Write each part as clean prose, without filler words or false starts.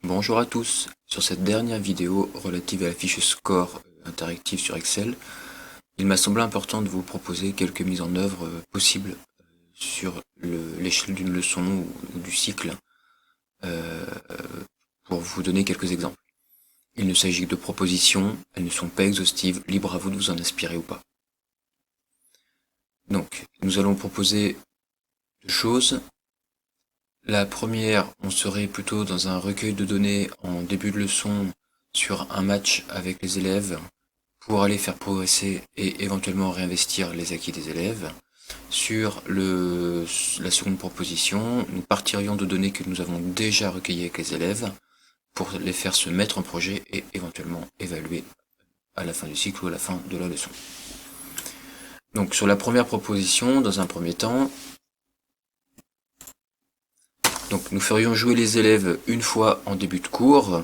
Bonjour à tous, sur cette dernière vidéo relative à la fiche score interactive sur Excel, il m'a semblé important de vous proposer quelques mises en œuvre possibles sur l'échelle d'une leçon ou du cycle euh, pour vous donner quelques exemples. Il ne s'agit que de propositions, elles ne sont pas exhaustives, libre à vous de vous en inspirer ou pas. Donc, nous allons proposer deux choses. La première, on serait plutôt dans un recueil de données en début de leçon sur un match avec les élèves pour aller faire progresser et éventuellement réinvestir les acquis des élèves. Sur la seconde proposition, nous partirions de données que nous avons déjà recueillies avec les élèves pour les faire se mettre en projet et éventuellement évaluer à la fin du cycle ou à la fin de la leçon. Donc sur la première proposition, dans un premier temps, nous ferions jouer les élèves une fois en début de cours,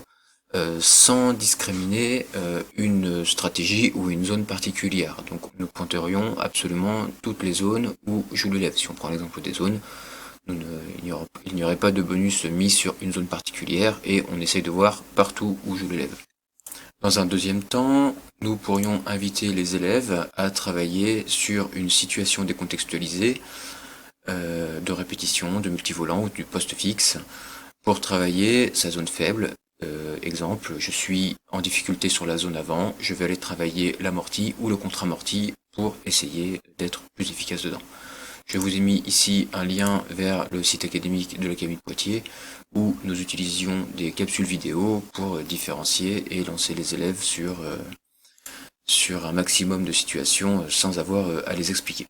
sans discriminer une stratégie ou une zone particulière. Donc nous pointerions absolument toutes les zones où joue l'élève. Si on prend l'exemple des zones, il n'y aurait pas de bonus mis sur une zone particulière et on essaye de voir partout où joue l'élève. Dans un deuxième temps, nous pourrions inviter les élèves à travailler sur une situation décontextualisée de répétition, de multivolant ou du poste fixe pour travailler sa zone faible. Exemple, je suis en difficulté sur la zone avant, je vais aller travailler l'amorti ou le contre-amorti pour essayer d'être plus efficace dedans. Je vous ai mis ici un lien vers le site académique de l'Académie de Poitiers où nous utilisions des capsules vidéo pour différencier et lancer les élèves sur un maximum de situations sans avoir à les expliquer.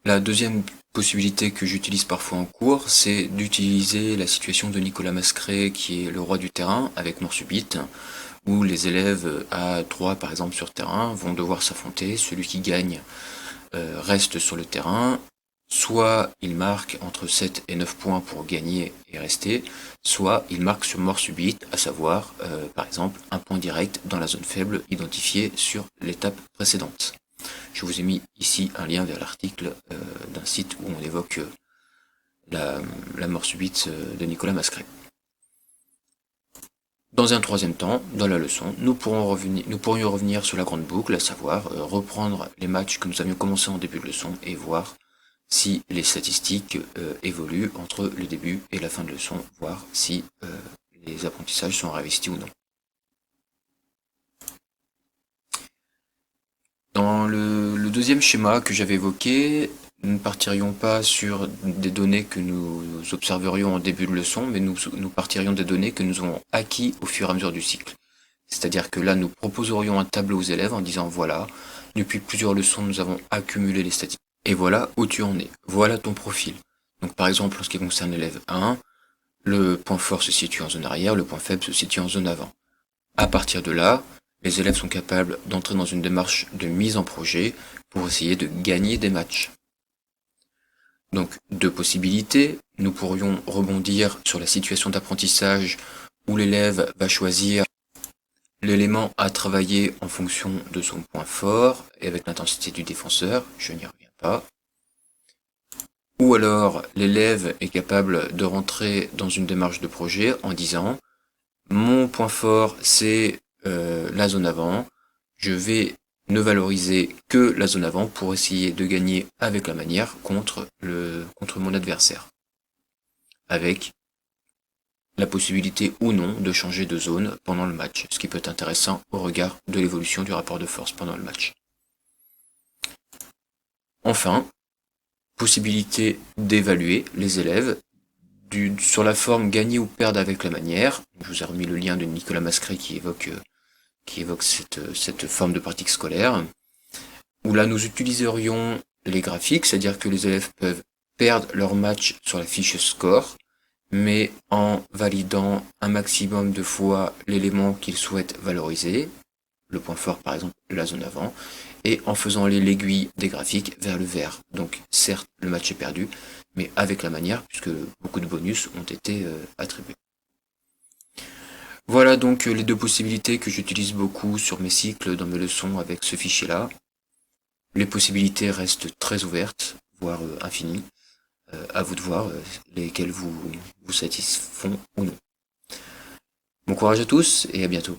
La deuxième possibilité que j'utilise parfois en cours, c'est d'utiliser la situation de Nicolas Mascret, qui est le roi du terrain, avec mort subite, où les élèves à 3 par exemple sur terrain vont devoir s'affronter. Celui qui gagne reste sur le terrain, soit il marque entre 7 et 9 points pour gagner et rester, soit il marque sur mort subite, à savoir par exemple un point direct dans la zone faible identifiée sur l'étape précédente. Je vous ai mis ici un lien vers l'article d'un site où on évoque la mort subite de Nicolas Mascret. Dans un troisième temps, dans la leçon, nous pourrions revenir sur la grande boucle, à savoir reprendre les matchs que nous avions commencé en début de leçon et voir si les statistiques évoluent entre le début et la fin de leçon, voir si les apprentissages sont réinvestis ou non. Dans le deuxième schéma que j'avais évoqué, nous ne partirions pas sur des données que nous observerions en début de leçon, mais nous partirions des données que nous avons acquis au fur et à mesure du cycle. C'est-à-dire que là, nous proposerions un tableau aux élèves en disant voilà, depuis plusieurs leçons, nous avons accumulé les statistiques. Et voilà où tu en es. Voilà ton profil. Donc par exemple, en ce qui concerne l'élève 1, le point fort se situe en zone arrière, le point faible se situe en zone avant. À partir de là, les élèves sont capables d'entrer dans une démarche de mise en projet pour essayer de gagner des matchs. Donc, deux possibilités. Nous pourrions rebondir sur la situation d'apprentissage où l'élève va choisir l'élément à travailler en fonction de son point fort et avec l'intensité du défenseur. Je n'y reviens pas. Ou alors, l'élève est capable de rentrer dans une démarche de projet en disant mon point fort, c'est la zone avant, je vais ne valoriser que la zone avant pour essayer de gagner avec la manière contre mon adversaire. Avec la possibilité ou non de changer de zone pendant le match, ce qui peut être intéressant au regard de l'évolution du rapport de force pendant le match. Enfin, possibilité d'évaluer les élèves sur la forme gagner ou perdre avec la manière. Je vous ai remis le lien de Nicolas Mascret qui évoque cette forme de pratique scolaire, où là nous utiliserions les graphiques, c'est-à-dire que les élèves peuvent perdre leur match sur la fiche score, mais en validant un maximum de fois l'élément qu'ils souhaitent valoriser, le point fort par exemple la zone avant, et en faisant aller l'aiguille des graphiques vers le vert. Donc certes le match est perdu, mais avec la manière, puisque beaucoup de bonus ont été attribués. Voilà donc les deux possibilités que j'utilise beaucoup sur mes cycles dans mes leçons avec ce fichier-là. Les possibilités restent très ouvertes, voire infinies. À vous de voir lesquels vous satisfont ou non. Bon courage à tous et à bientôt.